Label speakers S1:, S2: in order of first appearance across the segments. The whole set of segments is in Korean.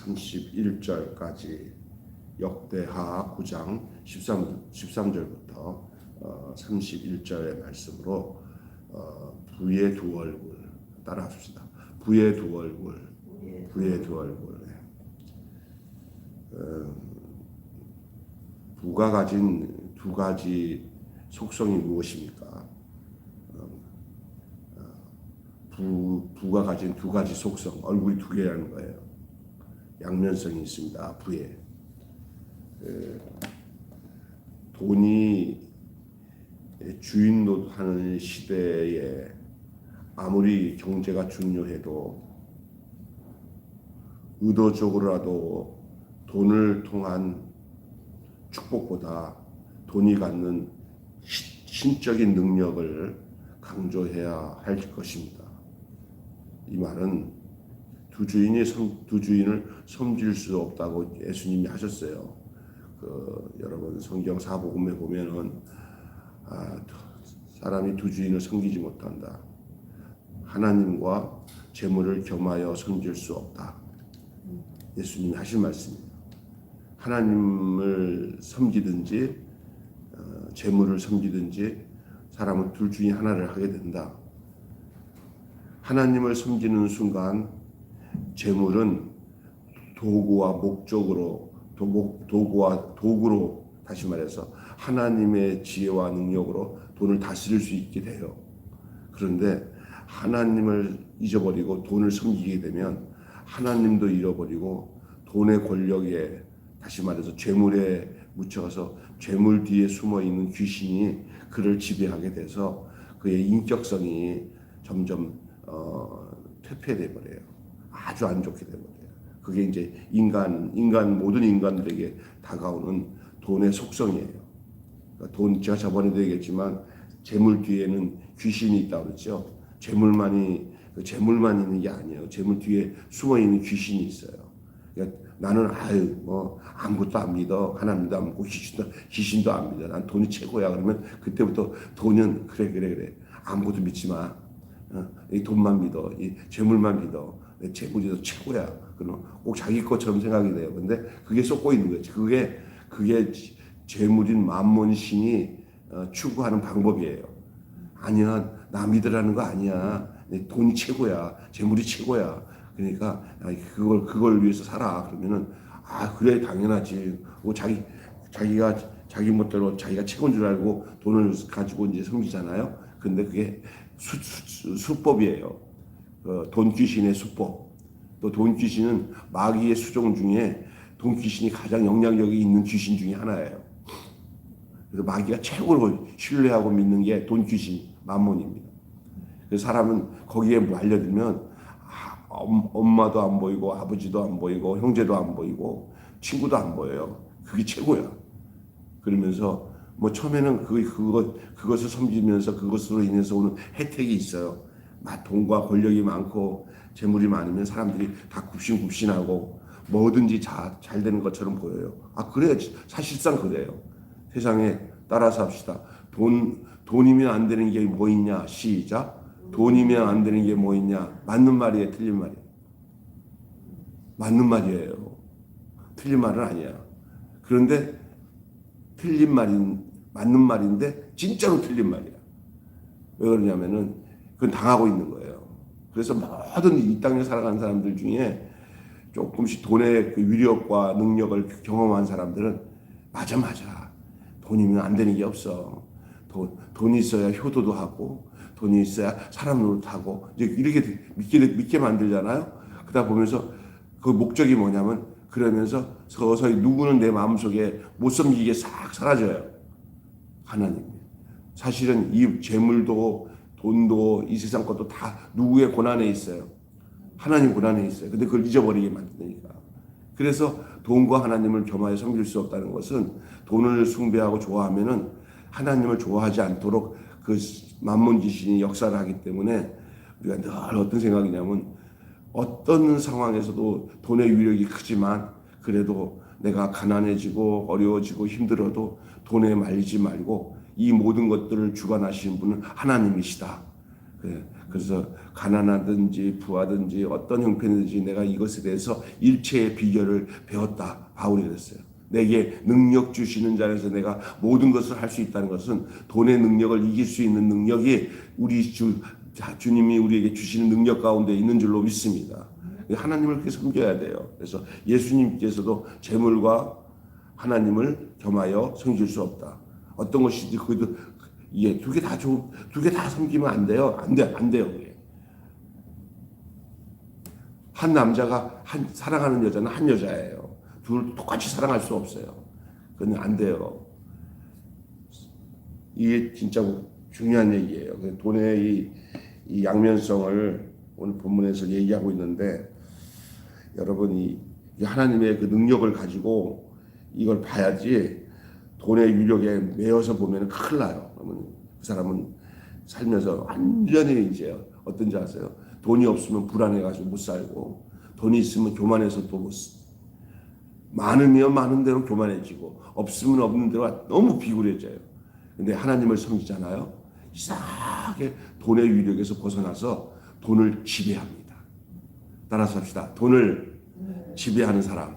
S1: 31절까지 역대하 9장 13절부터 31절의 말씀으로 부의 두 얼굴 따라합시다. 부의 두 얼굴, 부의 두 얼굴. 부가 가진 두 가지 속성이 무엇입니까? 부가 가진 두 가지 속성, 얼굴이 두 개라는 거예요. 양면성이 있습니다. 부에 돈이 주인 노릇하는 시대에 아무리 경제가 중요해도 의도적으로라도 돈을 통한 축복보다 돈이 갖는 신적인 능력을 강조해야 할 것입니다. 이 말은 두 주인을 섬길 수 없다고 예수님이 하셨어요. 여러분 성경 사복음에 보면은 사람이 두 주인을 섬기지 못한다. 하나님과 재물을 겸하여 섬길 수 없다. 예수님이 하신 말씀입니다. 하나님을 섬기든지 재물을 섬기든지 사람은 둘 중에 하나를 하게 된다. 하나님을 섬기는 순간 재물은 도구와 목적으로 도구로 다시 말해서 하나님의 지혜와 능력으로 돈을 다스릴 수 있게 돼요. 그런데 하나님을 잊어버리고 돈을 섬기게 되면 하나님도 잃어버리고 돈의 권력에 다시 말해서 재물에 묻혀서 재물 뒤에 숨어있는 귀신이 그를 지배하게 돼서 그의 인격성이 점점 퇴폐돼 버려요. 아주 안 좋게 돼 버려요. 그게 이제 모든 인간들에게 다가오는 돈의 속성이에요. 그러니까 제가 저번에도 얘기했지만 재물 뒤에는 귀신이 있다고 그랬죠. 재물만 있는 게 아니에요. 재물 뒤에 숨어 있는 귀신이 있어요. 그러니까 나는 아무것도 안 믿어. 하나님도 안 믿고 귀신도 안 믿어. 난 돈이 최고야. 그러면 그때부터 돈은 그래. 아무것도 믿지 마. 이 돈만 믿어. 이 재물만 믿어. 내 재물이 최고야. 그럼 꼭 자기 것처럼 생각이 돼요. 근데 그게 쏟고 있는 거지. 그게 재물인 만몬신이 추구하는 방법이에요. 아니야, 나 믿으라는 거 아니야. 내 돈이 최고야. 재물이 최고야. 그러니까 그걸 위해서 살아. 그러면은 그래 당연하지. 자기가 자기 멋대로 자기가 최고인 줄 알고 돈을 가지고 이제 섬기잖아요. 근데 그게 수법이에요. 돈 귀신의 수법. 또 돈 귀신은 마귀의 수종 중에 돈 귀신이 가장 영향력이 있는 귀신 중에 하나예요. 그래서 마귀가 최고로 신뢰하고 믿는 게 돈 귀신, 만몬입니다. 그래서 사람은 거기에 말려들면 엄마도 안 보이고 아버지도 안 보이고 형제도 안 보이고 친구도 안 보여요. 그게 최고야. 그러면서 처음에는 그것을 섬기면서 그것으로 인해서 오는 혜택이 있어요. 돈과 권력이 많고 재물이 많으면 사람들이 다 굽신굽신하고 뭐든지 잘 되는 것처럼 보여요. 그래요. 사실상 그래요. 세상에 따라서 합시다. 돈이면 안 되는 게 뭐 있냐? 시작. 돈이면 안 되는 게 뭐 있냐? 맞는 말이에요, 틀린 말이에요? 맞는 말이에요. 틀린 말은 아니야. 그런데 맞는 말인데 진짜로 틀린 말이야. 왜 그러냐면은 그건 당하고 있는 거예요. 그래서 모든 이 땅에 살아가는 사람들 중에 조금씩 돈의 그 위력과 능력을 경험한 사람들은 맞아. 돈이면 안 되는 게 없어. 돈이 있어야 효도도 하고 돈이 있어야 사람 노릇하고 이제 이렇게 믿게 만들잖아요. 그러다 보면서 그 목적이 뭐냐면 그러면서 서서히 누구는 내 마음속에 못 섬기게 싹 사라져요. 하나님. 사실은 이 재물도 돈도 이 세상 것도 다 누구의 고난에 있어요. 하나님 고난에 있어요. 근데 그걸 잊어버리게 만드니까. 그래서 돈과 하나님을 겸하여 섬길 수 없다는 것은 돈을 숭배하고 좋아하면은 하나님을 좋아하지 않도록 그 만몬 귀신이 역사를 하기 때문에 우리가 늘 어떤 생각이냐면 어떤 상황에서도 돈의 위력이 크지만 그래도 내가 가난해지고 어려워지고 힘들어도 돈에 말리지 말고 이 모든 것들을 주관하시는 분은 하나님이시다. 그래서 가난하든지 부하든지 어떤 형편이든지 내가 이것에 대해서 일체의 비결을 배웠다. 바울이 그랬어요. 내게 능력 주시는 자에서 내가 모든 것을 할 수 있다는 것은 돈의 능력을 이길 수 있는 능력이 우리 주님이 우리에게 주시는 능력 가운데 있는 줄로 믿습니다. 하나님을 그렇게 섬겨야 돼요. 그래서 예수님께서도 재물과 하나님을 겸하여 섬길 수 없다. 어떤 것이지 그도 이게 두 개 다 섬기면 안 돼요. 안 돼요. 그게. 한 남자가 사랑하는 여자는 한 여자예요. 둘 똑같이 사랑할 수 없어요. 그건 안 돼요. 이게 진짜 중요한 얘기예요. 돈의 이 양면성을 오늘 본문에서 얘기하고 있는데 여러분이 하나님의 그 능력을 가지고 이걸 봐야지 돈의 유력에 매여서 보면 큰일 나요. 그러면 그 사람은 살면서 완전히 이제 어떤지 아세요? 돈이 없으면 불안해가지고 못 살고 돈이 있으면 교만해서 또 못 많으면 많은 대로 교만해지고 없으면 없는 대로 너무 비굴해져요. 근데 하나님을 섬기잖아요. 이상하게 돈의 유력에서 벗어나서 돈을 지배합니다. 따라서 합시다. 돈을 지배하는 사람.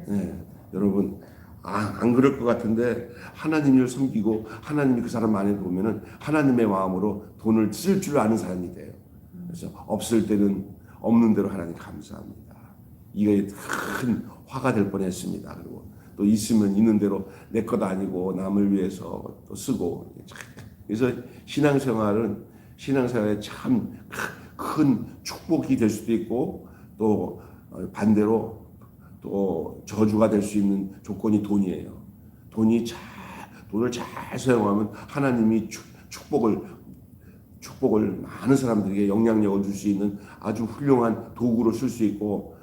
S1: 네, 여러분 안 그럴 것 같은데 하나님을 섬기고 하나님이 그 사람 안에 보면은 하나님의 마음으로 돈을 쓸 줄 아는 사람이 돼요. 그래서 없을 때는 없는 대로 하나님 감사합니다. 이게 큰 화가 될 뻔했습니다. 그리고 또 있으면 있는 대로 내 것 아니고 남을 위해서 또 쓰고. 그래서 신앙생활에 참 큰 축복이 될 수도 있고 또 반대로 또 저주가 될 수 있는 조건이 돈이에요. 돈을 잘 사용하면 하나님이 축복을 많은 사람들에게 영향력을 줄 수 있는 아주 훌륭한 도구로 쓸 수 있고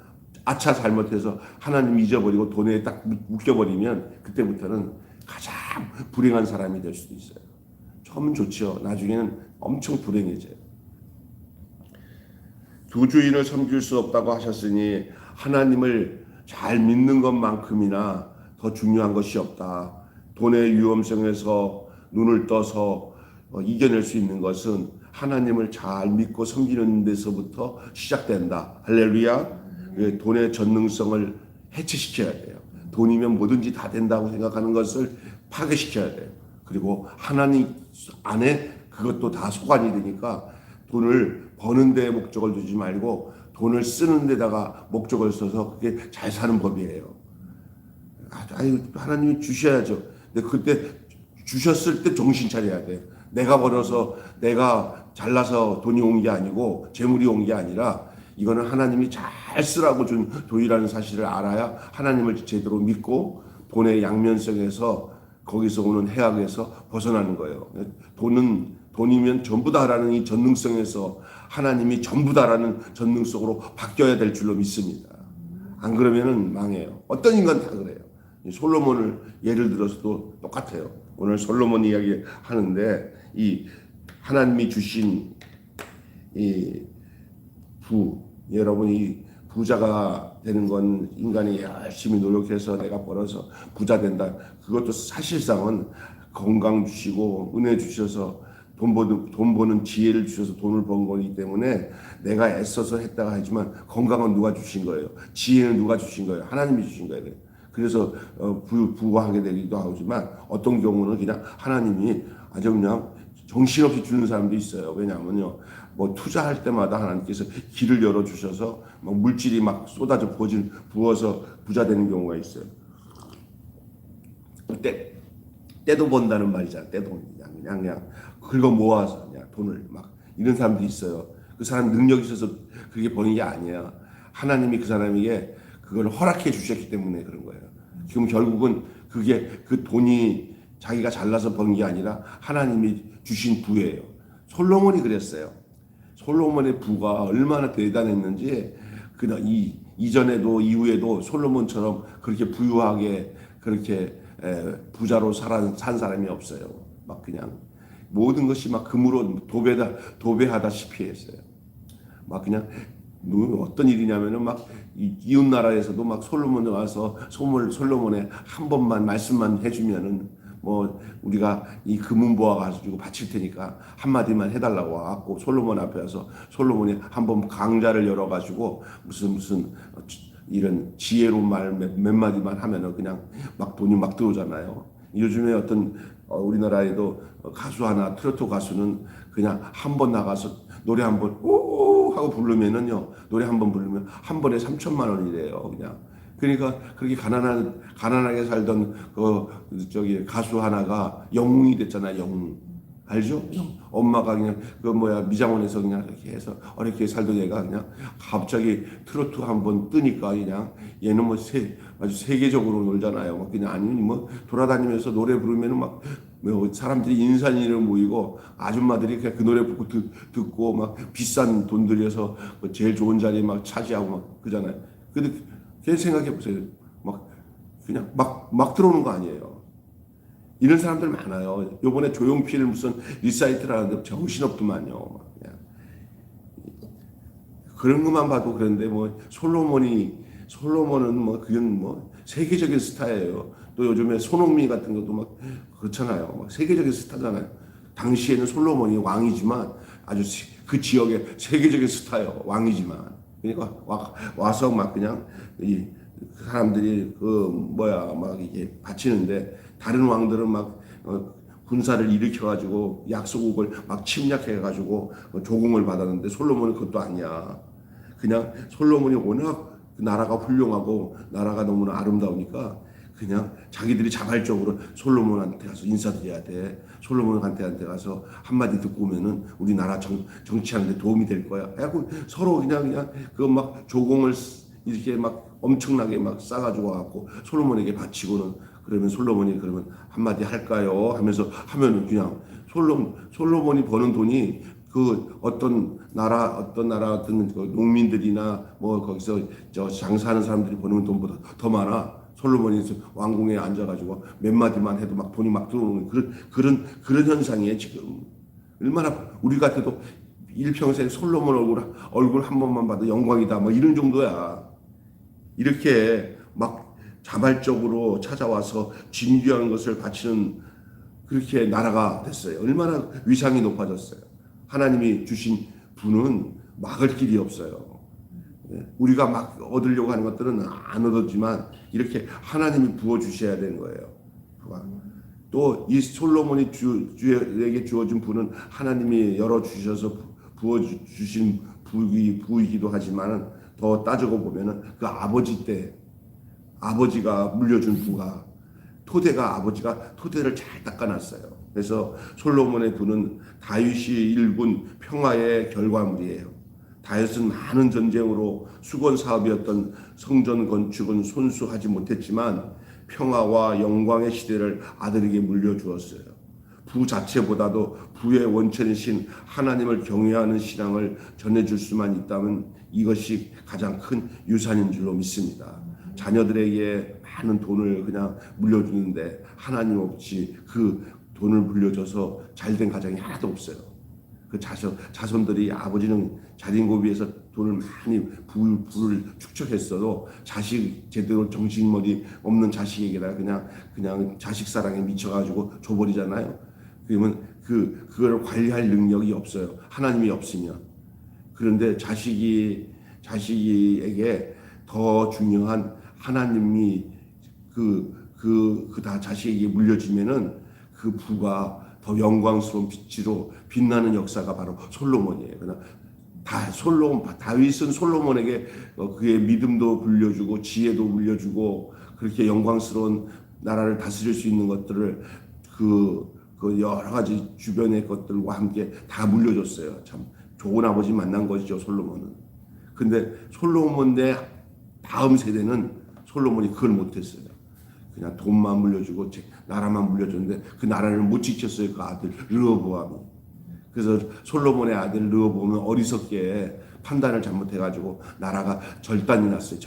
S1: 아차 잘못해서 하나님 잊어버리고 돈에 딱 묶여버리면 그때부터는 가장 불행한 사람이 될 수도 있어요. 처음은 좋죠. 나중에는 엄청 불행해져요. 두 주인을 섬길 수 없다고 하셨으니 하나님을 잘 믿는 것만큼이나 더 중요한 것이 없다. 돈의 위험성에서 눈을 떠서 이겨낼 수 있는 것은 하나님을 잘 믿고 섬기는 데서부터 시작된다. 할렐루야. 돈의 전능성을 해체시켜야 돼요. 돈이면 뭐든지 다 된다고 생각하는 것을 파괴시켜야 돼요. 그리고 하나님 안에 그것도 다 소관이 되니까 돈을 버는 데에 목적을 두지 말고 돈을 쓰는 데다가 목적을 써서 그게 잘 사는 법이에요. 하나님이 주셔야죠. 근데 그때 주셨을 때 정신 차려야 돼요. 내가 벌어서 내가 잘나서 돈이 온 게 아니고 재물이 온 게 아니라 이거는 하나님이 잘 쓰라고 준 돈이라는 사실을 알아야 하나님을 제대로 믿고 돈의 양면성에서 거기서 오는 해악에서 벗어나는 거예요. 돈이면 전부다라는 이 전능성에서 하나님이 전부다라는 전능성으로 바뀌어야 될 줄로 믿습니다. 안 그러면은 망해요. 어떤 인간 다 그래요. 솔로몬을 예를 들어서도 똑같아요. 오늘 솔로몬 이야기 하는데 이 하나님이 주신 이 여러분이 부자가 되는 건 인간이 열심히 노력해서 내가 벌어서 부자 된다. 그것도 사실상은 건강 주시고 은혜 주셔서 돈 버는 지혜를 주셔서 돈을 번 거기 때문에 내가 애써서 했다가 하지만 건강은 누가 주신 거예요? 지혜는 누가 주신 거예요? 하나님이 주신 거예요. 그래서 부하게 되기도 하지만 어떤 경우는 그냥 하나님이 아주 그냥 정신없이 주는 사람도 있어요. 왜냐하면요, 뭐 투자할 때마다 하나님께서 길을 열어 주셔서 막 물질이 막 쏟아져 부어서 부자 되는 경우가 있어요. 때도 번다는 말이잖아. 때도 그냥 긁어 모아서 그냥 돈을 막 이런 사람도 있어요. 그 사람 능력이 있어서 그게 버는 게 아니야. 하나님이 그 사람에게 그걸 허락해 주셨기 때문에 그런 거예요. 지금 결국은 그게 그 돈이 자기가 잘나서 버는 게 아니라 하나님이 주신 부예요. 솔로몬이 그랬어요. 솔로몬의 부가 얼마나 대단했는지 이전에도 이후에도 솔로몬처럼 그렇게 부유하게 그렇게 부자로 산 사람이 없어요. 막 그냥 모든 것이 막 금으로 도배하다시피 했어요. 막 그냥 어떤 일이냐면은 막 이웃 나라에서도 막 솔로몬 와서 솔로몬의 한 번만 말씀만 해주면은 뭐 우리가 이 금은보화 가지고 바칠 테니까 한마디만 해달라고 와갖고 솔로몬 앞에 와서 솔로몬이 한번 강좌를 열어가지고 무슨 이런 지혜로운 말 몇 마디만 하면은 그냥 막 돈이 막 들어오잖아요. 요즘에 어떤 우리나라에도 가수 하나 트로트 가수는 그냥 한 번 나가서 노래 한 번 오 하고 부르면은요, 노래 한 번 부르면 한 번에 3천만 원이래요 그냥. 그러니까 그렇게 가난하게 살던 저기 가수 하나가 영웅이 됐잖아요. 영웅 알죠? 엄마가 그냥 미장원에서 그냥 이렇게 해서 어렵게 살던 애가 그냥 갑자기 트로트 한번 뜨니까 그냥 얘는 아주 세계적으로 놀잖아요. 막 그냥 아니면 뭐 돌아다니면서 노래 부르면은 막 사람들이 인산인을 모이고 아줌마들이 그냥 그 노래 듣고 막 비싼 돈 들여서 제일 좋은 자리에 막 차지하고 막 그러잖아요. 근데 걔 생각해 보세요. 그냥 막 들어오는 거 아니에요. 이런 사람들 많아요. 요번에 조용필 무슨 리사이트라는데 정신없더만요. 그냥 그런 것만 봐도 그런데 뭐 솔로몬은 뭐 그건 뭐 세계적인 스타예요. 또 요즘에 손흥민 같은 것도 막 그렇잖아요. 막 세계적인 스타잖아요. 당시에는 솔로몬이 왕이지만 아주 그 지역의 세계적인 스타예요. 왕이지만. 그러니까 와서 막 그냥 이 사람들이 막 이게 바치는데 다른 왕들은 막 군사를 일으켜가지고 약소국을 막 침략해가지고 조공을 받았는데 솔로몬은 그것도 아니야. 그냥 솔로몬이 워낙 나라가 훌륭하고 나라가 너무나 아름다우니까 그냥 자기들이 자발적으로 솔로몬한테 가서 인사드려야 돼. 솔로몬한테 가서 한마디 듣고 오면은 우리나라 정치하는데 도움이 될 거야. 그래갖고 서로 그냥 그 막 조공을 이렇게 막 엄청나게 막 싸가지고 와갖고 솔로몬에게 바치고는 그러면 솔로몬이 그러면 한마디 할까요? 하면서 하면은 그냥 솔로몬이 버는 돈이 그 어떤 나라 어떤 그 농민들이나 뭐 거기서 저 장사하는 사람들이 버는 돈보다 더 많아. 솔로몬이 왕궁에 앉아가지고 몇 마디만 해도 막 돈이 막 들어오는 그런 현상이에요 지금. 얼마나 우리 같아도 일평생 솔로몬 얼굴 한 번만 봐도 영광이다 뭐 이런 정도야. 이렇게 막 자발적으로 찾아와서 진귀한 것을 바치는 그렇게 나라가 됐어요. 얼마나 위상이 높아졌어요. 하나님이 주신 분은 막을 길이 없어요. 우리가 막 얻으려고 하는 것들은 안 얻었지만 이렇게 하나님이 부어주셔야 되는 거예요. 또 이 솔로몬이 에게 주어진 분은 하나님이 열어주셔서 부어주신 부이기도 하지만 더 따지고 보면은 그 아버지가 물려준 부가 아버지가 토대를 잘 닦아놨어요. 그래서 솔로몬의 부는 다윗이 일군 평화의 결과물이에요. 다윗은 많은 전쟁으로 수건 사업이었던 성전 건축은 손수하지 못했지만 평화와 영광의 시대를 아들에게 물려주었어요. 부 자체보다도 부의 원천이신 하나님을 경외하는 신앙을 전해줄 수만 있다면 이것이 가장 큰 유산인 줄로 믿습니다. 자녀들에게 많은 돈을 그냥 물려주는데 하나님 없이 그 돈을 물려줘서 잘된 가정이 하나도 없어요. 그 자손들이 아버지는 자린고비에서 돈을 많이 부를 축적했어도 제대로 정신머리 없는 자식에게다가 그냥 자식 사랑에 미쳐가지고 줘버리잖아요. 그러면 그걸 관리할 능력이 없어요. 하나님이 없으면. 그런데 자식에게 더 중요한 하나님이 다 자식에게 물려주면은 그 부가 더 영광스러운 빛으로 빛나는 역사가 바로 솔로몬이에요. 그러나 다윗은 솔로몬에게 그의 믿음도 물려주고 지혜도 물려주고 그렇게 영광스러운 나라를 다스릴 수 있는 것들을 그 여러 가지 주변의 것들과 함께 다 물려줬어요. 참 좋은 아버지 만난 것이죠, 솔로몬은. 근데 솔로몬의 다음 세대는 솔로몬이 그걸 못했어요. 그냥 돈만 물려주고 나라만 물려줬는데 그 나라를 못 지켰어요. 그 아들 르호보암이. 그래서 솔로몬의 아들 르호보암은 어리석게 판단을 잘못해가지고 나라가 절단이 났어요.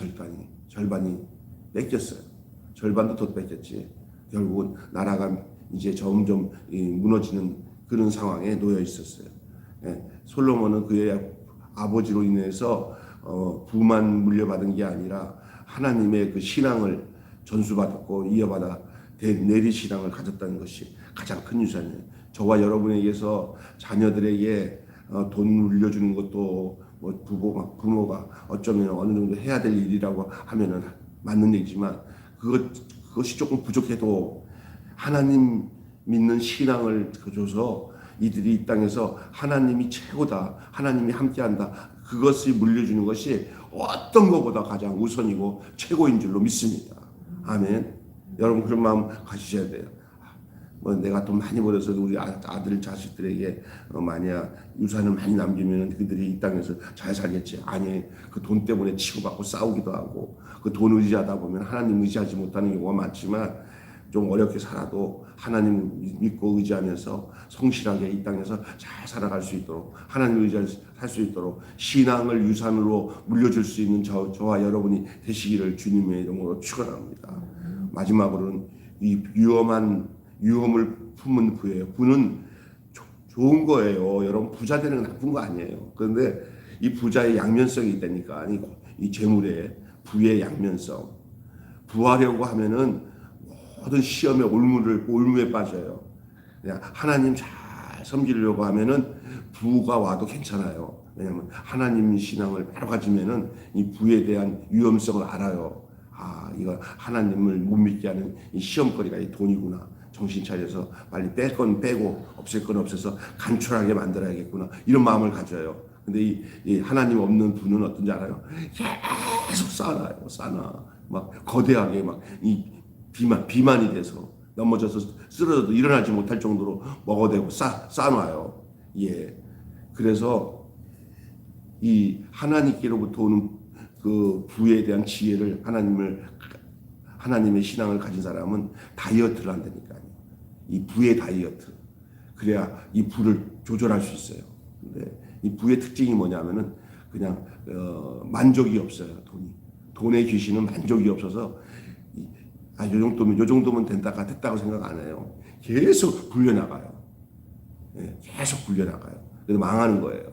S1: 절반이 뺏겼어요. 절반도 더 뺏겼지. 결국은 나라가 이제 점점 무너지는 그런 상황에 놓여 있었어요. 솔로몬은 그의 아버지로 인해서 부만 물려받은 게 아니라 하나님의 그 신앙을 전수받았고 이어받아 내리 신앙을 가졌다는 것이 가장 큰 유산이에요. 저와 여러분에게서 자녀들에게 돈 물려주는 것도 뭐 부모가 어쩌면 어느 정도 해야 될 일이라고 하면은 맞는 얘기지만 그것이 조금 부족해도 하나님 믿는 신앙을 줘서 이들이 이 땅에서 하나님이 최고다, 하나님이 함께한다, 그것을 물려주는 것이 어떤 것보다 가장 우선이고 최고인 줄로 믿습니다. 아멘. 여러분 그런 마음 가지셔야 돼요. 뭐 내가 돈 많이 벌어서 우리 아들 자식들에게 만약 유산을 많이 남기면 그들이 이 땅에서 잘 살겠지. 아니, 그 돈 때문에 치고받고 싸우기도 하고 그 돈 의지하다 보면 하나님 의지하지 못하는 경우가 많지만 좀 어렵게 살아도 하나님 믿고 의지하면서 성실하게 이 땅에서 잘 살아갈 수 있도록 하나님 의지할 수 있도록 신앙을 유산으로 물려줄 수 있는 저와 여러분이 되시기를 주님의 이름으로 축원합니다. 마지막으로는 이 유험을 품은 부예요. 부는 좋은 거예요. 여러분 부자 되는 건 나쁜 거 아니에요. 그런데 이 부자의 양면성이 있다니까. 이 재물의 부의 양면성. 부하려고 하면은 모든 시험에 올무에 빠져요. 그냥 하나님 잘 섬기려고 하면은 부가 와도 괜찮아요. 왜냐하면 하나님 신앙을 바로 가지면은 이 부에 대한 위험성을 알아요. 아, 이거 하나님을 못 믿게 하는 이 시험거리가 이 돈이구나. 정신 차려서 빨리 뺄 건 빼고 없앨 건 없애서 간촐하게 만들어야겠구나. 이런 마음을 가져요. 근데 이 하나님 없는 부는 어떤지 알아요? 계속 쌓아놔. 막 거대하게 막 이 비만이 돼서 넘어져서 쓰러져도 일어나지 못할 정도로 먹어대고 쌓아놔요. 예. 그래서 이 하나님께로부터 오는 그 부에 대한 지혜를 하나님의 신앙을 가진 사람은 다이어트를 한다니까요. 이 부의 다이어트. 그래야 이 부를 조절할 수 있어요. 근데 이 부의 특징이 뭐냐면은 그냥 만족이 없어요. 돈의 귀신은 만족이 없어서 요 정도면 됐다고 생각 안 해요. 계속 굴려나가요. 예, 계속 굴려나가요. 그래서 망하는 거예요.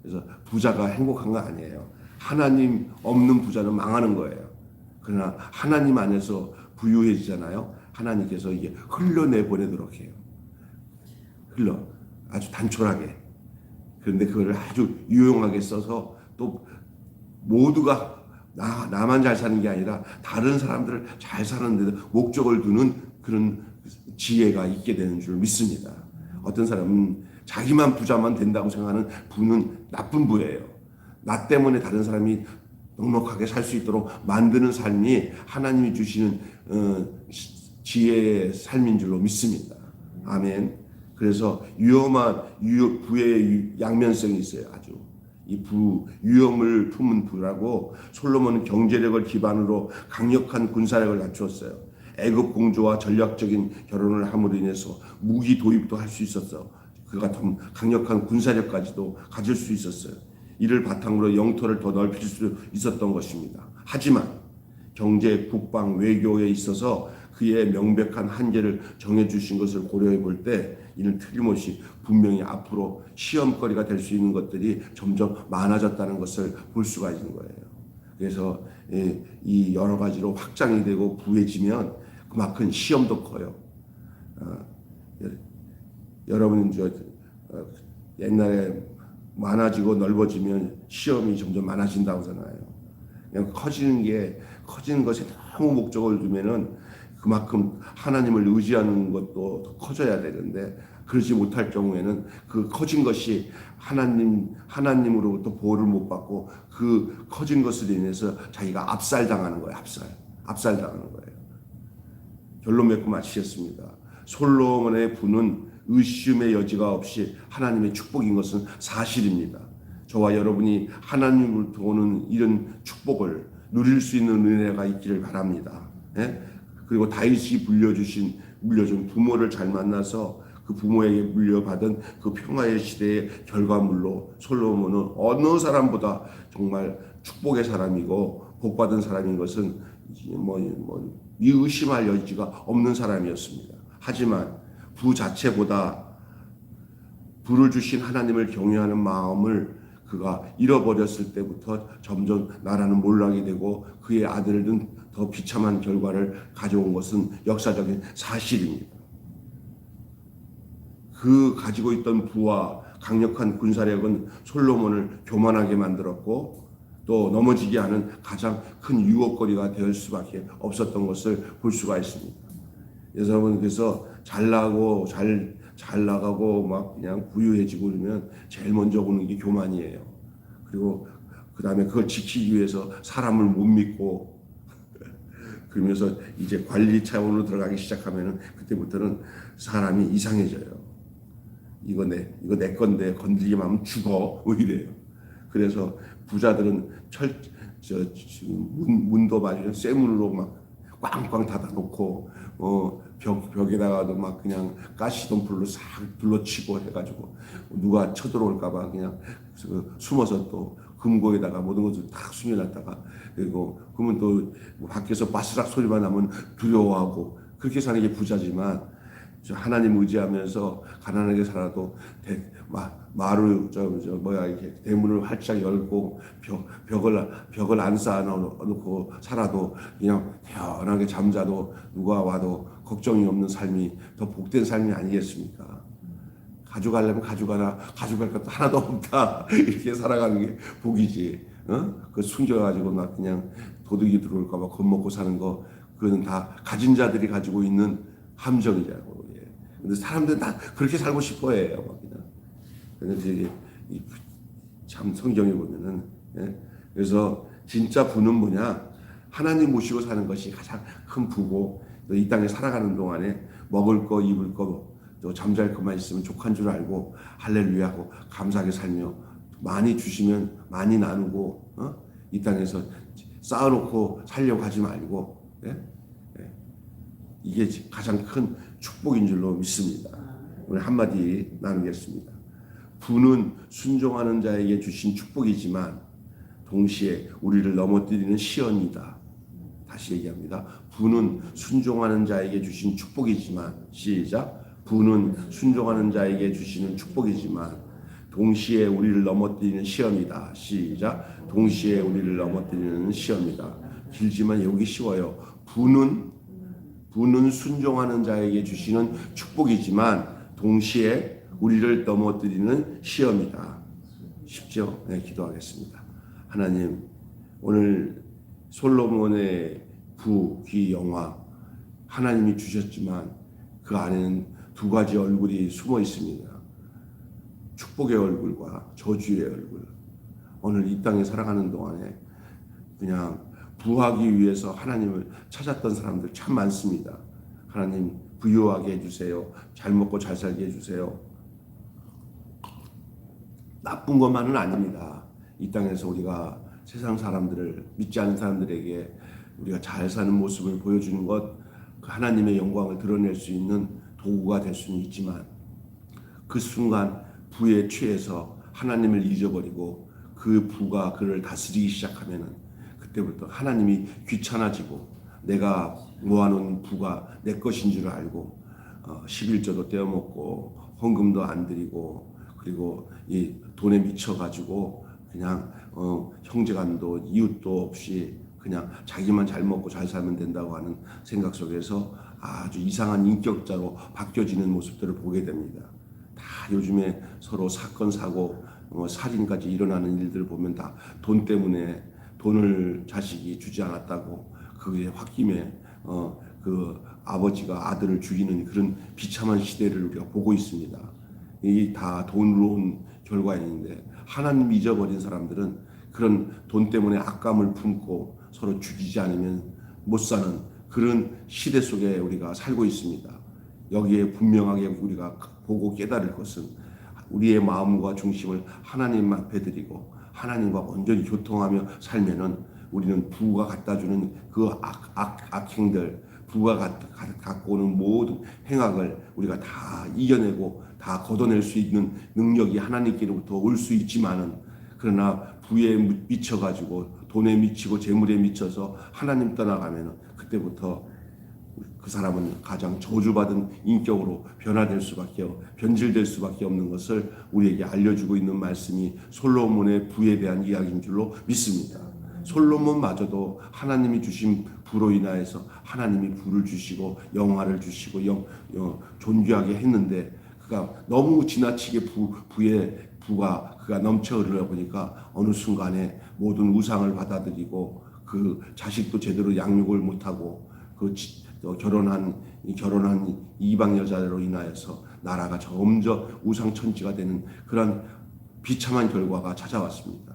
S1: 그래서 부자가 행복한 거 아니에요. 하나님 없는 부자는 망하는 거예요. 그러나 하나님 안에서 부유해지잖아요. 하나님께서 이게 흘러내보내도록 해요. 아주 단촐하게. 그런데 그걸 아주 유용하게 써서 또 모두가 나만 잘 사는 게 아니라 다른 사람들을 잘 사는 데도 목적을 두는 그런 지혜가 있게 되는 줄 믿습니다. 어떤 사람은 자기만 부자만 된다고 생각하는 부는 나쁜 부예요. 나 때문에 다른 사람이 넉넉하게 살 수 있도록 만드는 삶이 하나님이 주시는 지혜의 삶인 줄로 믿습니다. 아멘. 그래서 부의 양면성이 있어요. 아주 이 위험을 품은 부라고 솔로몬은 경제력을 기반으로 강력한 군사력을 갖추었어요. 애굽 공주와 전략적인 결혼을 함으로 인해서 무기 도입도 할 수 있었어. 그가 더 강력한 군사력까지도 가질 수 있었어요. 이를 바탕으로 영토를 더 넓힐 수 있었던 것입니다. 하지만 경제, 국방, 외교에 있어서 그의 명백한 한계를 정해주신 것을 고려해 볼 때 이는 틀림없이 분명히 앞으로 시험거리가 될 수 있는 것들이 점점 많아졌다는 것을 볼 수가 있는 거예요. 그래서 이 여러 가지로 확장이 되고 부해지면 그만큼 시험도 커요. 여러분 옛날에 많아지고 넓어지면 시험이 점점 많아진다고 하잖아요. 그냥 커지는 것에 너무 목적을 두면은 그만큼 하나님을 의지하는 것도 더 커져야 되는데 그러지 못할 경우에는 그 커진 것이 하나님으로부터 보호를 못 받고 그 커진 것으로 인해서 자기가 압살당하는 거예요. 압살당하는 거예요. 결론 맺고 마치겠습니다. 솔로몬의 부는 의심의 여지가 없이 하나님의 축복인 것은 사실입니다. 저와 여러분이 하나님으로부터 오는 이런 축복을 누릴 수 있는 은혜가 있기를 바랍니다. 예? 그리고 다윗이 물려준 부모를 잘 만나서 그 부모에게 물려받은 그 평화의 시대의 결과물로 솔로몬은 어느 사람보다 정말 축복의 사람이고 복받은 사람인 것은 의심할 여지가 없는 사람이었습니다. 하지만 부 자체보다 부를 주신 하나님을 경외하는 마음을 그가 잃어버렸을 때부터 점점 나라는 몰락이 되고 그의 아들은 더 비참한 결과를 가져온 것은 역사적인 사실입니다. 그 가지고 있던 부와 강력한 군사력은 솔로몬을 교만하게 만들었고 또 넘어지게 하는 가장 큰 유혹거리가 될 수밖에 없었던 것을 볼 수가 있습니다. 그래서 잘 나가고 막 그냥 부유해지고 그러면 제일 먼저 오는 게 교만이에요. 그리고 그 다음에 그걸 지키기 위해서 사람을 못 믿고 그러면서 이제 관리 차원으로 들어가기 시작하면은 그때부터는 사람이 이상해져요. 이거 내 건데 건드리기만 하면 죽어. 뭐 이래요. 그래서 부자들은 문도 맞으면 쇠문으로 막 꽝꽝 닫아놓고 벽에다가도 막 그냥 가시덤불로 싹 둘러치고 해가지고 누가 쳐들어올까봐 그냥 숨어서 또 금고에다가 모든 것을 다 숨겨놨다가 그리고 그러면 또 밖에서 바스락 소리만 나면 두려워하고 그렇게 사는 게 부자지만 하나님 의지하면서 가난하게 살아도 마루 이렇게 대문을 활짝 열고 벽을 안 쌓아놓고 살아도 그냥 편하게 잠자도 누가 와도 걱정이 없는 삶이 더 복된 삶이 아니겠습니까? 가져가려면 가져가나 가져갈 것도 하나도 없다 이렇게 살아가는 게 복이지. 그 숨겨가지고 막 그냥 도둑이 들어올까봐 겁먹고 사는 거 그거는 다 가진 자들이 가지고 있는 함정이잖아요. 근데 사람들은 다 그렇게 살고 싶어해요. 그런데 참 성경에 보면은 그래서 진짜 부는 뭐냐? 하나님 모시고 사는 것이 가장 큰 부고 이 땅에 살아가는 동안에 먹을 거 입을 거 또 잠잘 것만 있으면 족한 줄 알고 할렐루야 하고 감사하게 살며 많이 주시면 많이 나누고 이 땅에서 쌓아놓고 살려고 하지 말고 이게 가장 큰 축복인 줄로 믿습니다. 오늘 한마디 나누겠습니다. 부는 순종하는 자에게 주신 축복이지만 동시에 우리를 넘어뜨리는 시험이다. 다시 얘기합니다. 부는 순종하는 자에게 주신 축복이지만 시작. 부는 순종하는 자에게 주시는 축복이지만 동시에 우리를 넘어뜨리는 시험이다. 시작. 동시에 우리를 넘어뜨리는 시험이다. 길지만 외우기 쉬워요. 부는 순종하는 자에게 주시는 축복이지만 동시에 우리를 넘어뜨리는 시험이다. 쉽죠? 네, 기도하겠습니다. 하나님, 오늘 솔로몬의 부, 귀, 영화 하나님이 주셨지만 그 안에는 두 가지 얼굴이 숨어 있습니다. 축복의 얼굴과 저주의 얼굴. 오늘 이 땅에 살아가는 동안에 그냥 부하기 위해서 하나님을 찾았던 사람들 참 많습니다. 하나님 부유하게 해주세요. 잘 먹고 잘 살게 해주세요. 나쁜 것만은 아닙니다. 이 땅에서 우리가 세상 사람들을 믿지 않는 사람들에게 우리가 잘 사는 모습을 보여주는 것, 그 하나님의 영광을 드러낼 수 있는 도구가 될 수는 있지만 그 순간 부에 취해서 하나님을 잊어버리고 그 부가 그를 다스리기 시작하면은 그때부터 하나님이 귀찮아지고 내가 모아놓은 부가 내 것인 줄 알고 11조도 떼어먹고 헌금도 안 드리고 그리고 이 돈에 미쳐가지고 그냥 형제간도 이웃도 없이 그냥 자기만 잘 먹고 잘 살면 된다고 하는 생각 속에서 아주 이상한 인격자로 바뀌어지는 모습들을 보게 됩니다. 다 요즘에 서로 사건 사고 살인까지 일어나는 일들을 보면 다 돈 때문에 돈을 자식이 주지 않았다고 그게 홧김에 그 아버지가 아들을 죽이는 그런 비참한 시대를 우리가 보고 있습니다. 이 다 돈으로 온 결과인데 하나님 잊어버린 사람들은 그런 돈 때문에 악감을 품고 서로 죽이지 않으면 못 사는 그런 시대 속에 우리가 살고 있습니다. 여기에 분명하게 우리가 보고 깨달을 것은 우리의 마음과 중심을 하나님 앞에 드리고 하나님과 온전히 교통하며 살면은 우리는 부가 갖다주는 그 악행들, 부가 갖고 오는 모든 행악을 우리가 다 이겨내고 다 걷어낼 수 있는 능력이 하나님께로부터 올 수 있지만은 그러나 부에 미쳐가지고 돈에 미치고 재물에 미쳐서 하나님 떠나가면은 그때부터 그 사람은 가장 저주받은 인격으로 변질될 수밖에 없는 것을 우리에게 알려주고 있는 말씀이 솔로몬의 부에 대한 이야기인 줄로 믿습니다. 솔로몬마저도 하나님이 주신 부로 인하여서 하나님이 부를 주시고 영화를 주시고 존귀하게 했는데 그가 너무 지나치게 부가 그가 넘쳐 흐르다 보니까 어느 순간에 모든 우상을 받아들이고 그 자식도 제대로 양육을 못하고 결혼한 이방 여자로 인하여서 나라가 점점 우상천지가 되는 그런 비참한 결과가 찾아왔습니다.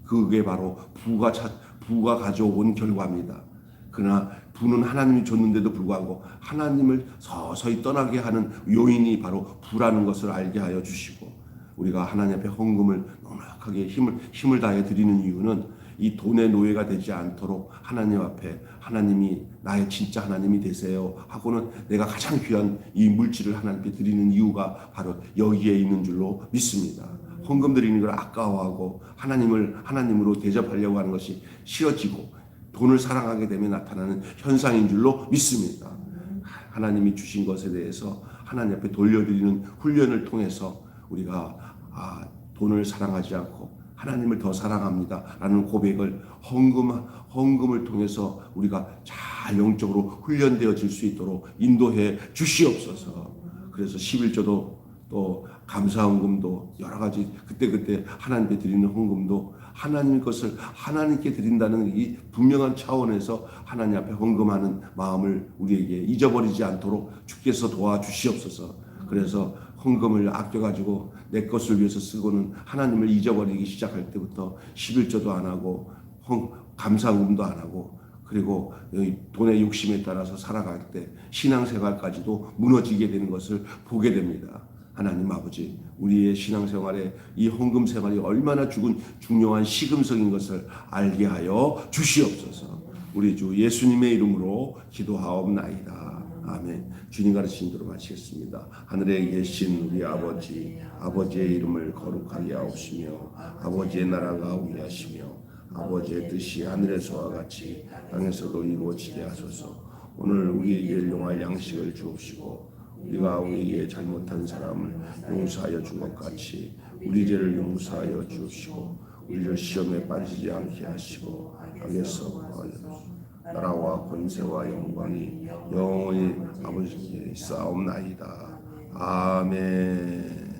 S1: 그게 바로 부가 가져온 결과입니다. 그러나 부는 하나님이 줬는데도 불구하고 하나님을 서서히 떠나게 하는 요인이 바로 부라는 것을 알게 하여 주시고, 우리가 하나님 앞에 헌금을 넉넉하게 힘을 다해 드리는 이유는 이 돈의 노예가 되지 않도록 하나님 앞에 하나님이 나의 진짜 하나님이 되세요 하고는 내가 가장 귀한 이 물질을 하나님께 드리는 이유가 바로 여기에 있는 줄로 믿습니다. 헌금 드리는 걸 아까워하고 하나님으로 대접하려고 하는 것이 싫어지고 돈을 사랑하게 되면 나타나는 현상인 줄로 믿습니다. 하나님이 주신 것에 대해서 하나님 앞에 돌려드리는 훈련을 통해서 우리가 돈을 사랑하지 않고 하나님을 더 사랑합니다 라는 고백을 헌금을 통해서 우리가 잘 영적으로 훈련되어질 수 있도록 인도해 주시옵소서. 그래서 11조도 또 감사헌금도 여러 가지 그때 하나님께 드리는 헌금도 하나님 것을 하나님께 드린다는 이 분명한 차원에서 하나님 앞에 헌금하는 마음을 우리에게 잊어버리지 않도록 주께서 도와주시옵소서. 그래서 헌금을 아껴가지고 내 것을 위해서 쓰고는 하나님을 잊어버리기 시작할 때부터 11조도 안 하고 감사헌금도 안 하고 그리고 돈의 욕심에 따라서 살아갈 때 신앙생활까지도 무너지게 되는 것을 보게 됩니다. 하나님 아버지, 우리의 신앙생활에 이 헌금 생활이 얼마나 중요한 시금석인 것을 알게 하여 주시옵소서. 우리 주 예수님의 이름으로 기도하옵나이다. 아멘. 주님 가르치신 대로 마치겠습니다. 하늘에 계신 우리 아버지의 이름을 거룩하게 하옵시며 아버지의 나라가 오게 하시며 아버지의 뜻이 하늘에서와 같이 땅에서도 이루어지게 하소서. 오늘 우리에게 일용할 양식을 주옵시고 우리가 우리에게 잘못한 사람을 용서하여 준 것 같이 우리 죄를 용서하여 주옵시고 우리를 시험에 빠지지 않게 하시고 악에서 구하옵소서. 나라와 권세와 영광이 영원히 아버지께 있사옵나이다. 아멘.